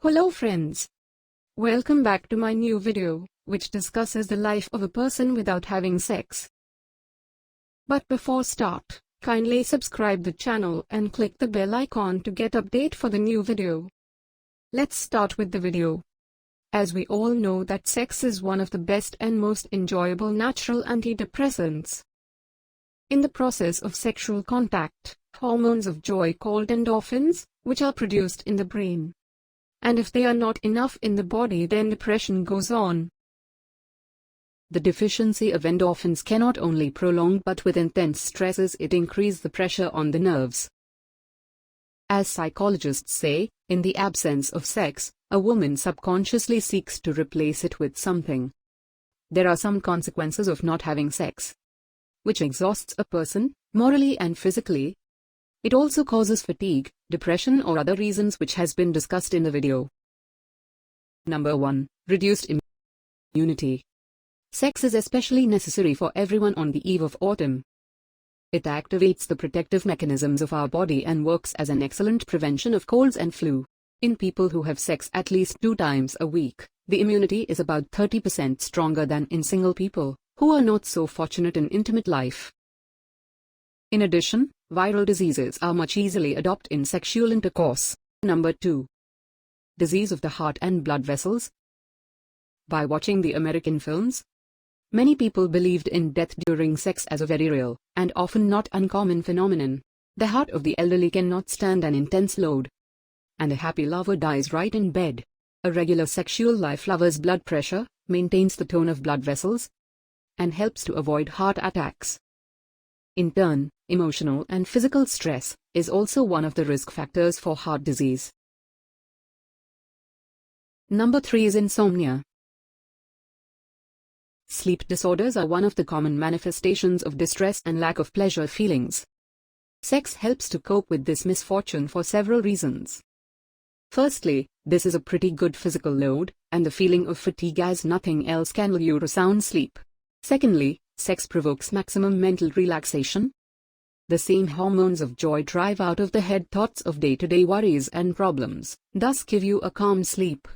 Hello friends. Welcome back to my new video, which discusses the life of a person without having sex. But before start, kindly subscribe the channel and click the bell icon to get update for the new video. Let's start with the video. As we all know that sex is one of the best and most enjoyable natural antidepressants. In the process of sexual contact, hormones of joy called endorphins, which are produced in the brain. And if they are not enough in the body, then depression goes on. The deficiency of endorphins can not only prolong but with intense stresses it increase the pressure on the nerves. As psychologists say, in the absence of sex, a woman subconsciously seeks to replace it with something. There are some consequences of not having sex, which exhausts a person, morally and physically. It also causes fatigue, depression or other reasons which has been discussed in the video. Number 1. Reduced immunity. Sex is especially necessary for everyone on the eve of autumn. It activates the protective mechanisms of our body and works as an excellent prevention of colds and flu. In people who have sex at least 2 times a week, the immunity is about 30% stronger than in single people, who are not so fortunate in intimate life. In addition, viral diseases are much easily adopted in sexual intercourse. Number 2. Disease of the heart and blood vessels. By watching the American films, many people believed in death during sex as a very real, and often not uncommon phenomenon. The heart of the elderly cannot stand an intense load, and a happy lover dies right in bed. A regular sexual life lowers blood pressure, maintains the tone of blood vessels, and helps to avoid heart attacks. In turn, emotional and physical stress is also one of the risk factors for heart disease. Number 3 is insomnia. Sleep disorders are one of the common manifestations of distress and lack of pleasure feelings. Sex helps to cope with this misfortune for several reasons. Firstly, this is a pretty good physical load, and the feeling of fatigue as nothing else can lull you to sound sleep. Secondly, sex provokes maximum mental relaxation. The same hormones of joy drive out of the head thoughts of day-to-day worries and problems, thus give you a calm sleep.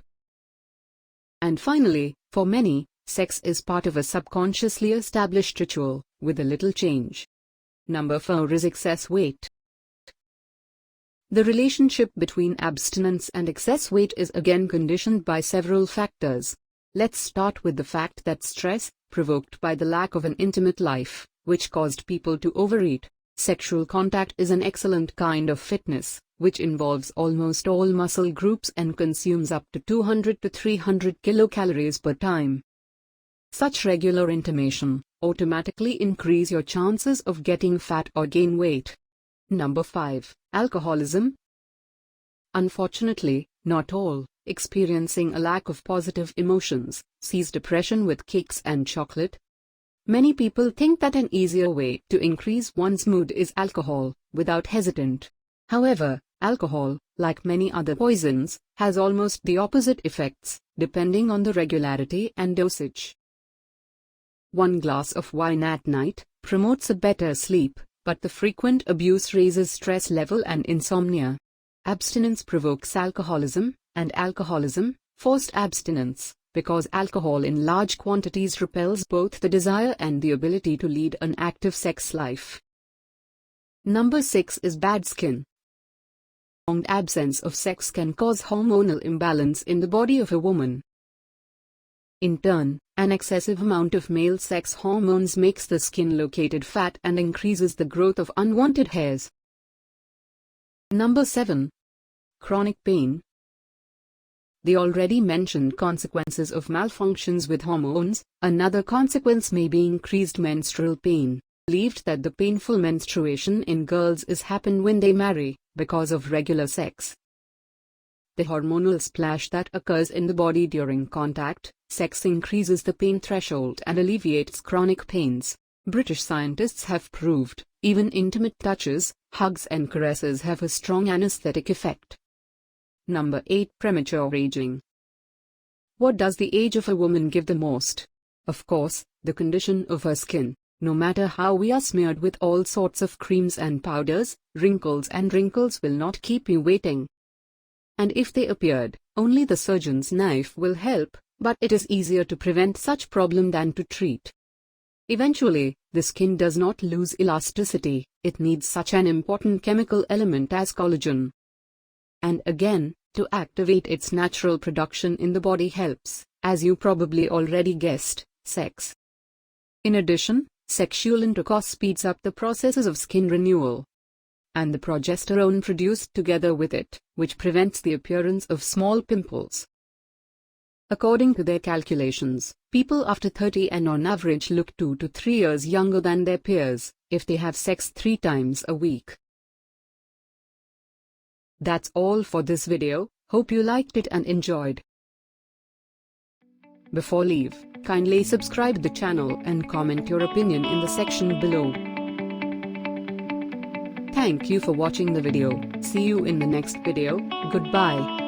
And finally, for many, sex is part of a subconsciously established ritual, with a little change. Number 4 is excess weight. The relationship between abstinence and excess weight is again conditioned by several factors. Let's start with the fact that stress, provoked by the lack of an intimate life, which caused people to overeat. Sexual contact is an excellent kind of fitness, which involves almost all muscle groups and consumes up to 200 to 300 kilocalories per time. Such regular intimation automatically increase your chances of getting fat or gain weight. Number 5. Alcoholism. Unfortunately, not all, experiencing a lack of positive emotions, sees depression with cakes and chocolate. Many people think that an easier way to increase one's mood is alcohol, without hesitant. However, alcohol, like many other poisons, has almost the opposite effects, depending on the regularity and dosage. 1 glass of wine at night promotes a better sleep, but the frequent abuse raises stress level and insomnia. Abstinence provokes alcoholism, and alcoholism, forced abstinence, because alcohol in large quantities repels both the desire and the ability to lead an active sex life. Number 6 is bad skin. Prolonged absence of sex can cause hormonal imbalance in the body of a woman. In turn, an excessive amount of male sex hormones makes the skin located fat and increases the growth of unwanted hairs. Number 7. Chronic pain. The already mentioned consequences of malfunctions with hormones. Another consequence may be increased menstrual pain. Believed that the painful menstruation in girls is happen when they marry, because of regular sex. The hormonal splash that occurs in the body during contact, sex increases the pain threshold and alleviates chronic pains. British scientists have proved, even intimate touches, hugs and caresses have a strong anesthetic effect. Number 8. Premature aging. What does the age of a woman give the most? Of course, the condition of her skin. No matter how we are smeared with all sorts of creams and powders, wrinkles will not keep you waiting. And if they appeared, Only the surgeon's knife will help, but it is easier to prevent such problem than to treat. Eventually, the skin does not lose elasticity, it needs such an important chemical element as collagen. And again, to activate its natural production in the body helps, as you probably already guessed, sex. In addition, sexual intercourse speeds up the processes of skin renewal and the progesterone produced together with it, which prevents the appearance of small pimples. According to their calculations, people after 30 and on average look 2 to 3 years younger than their peers, if they have sex 3 times a week. That's all for this video, hope you liked it and enjoyed. Before leave, kindly subscribe the channel and comment your opinion in the section below. Thank you for watching the video, see you in the next video, goodbye.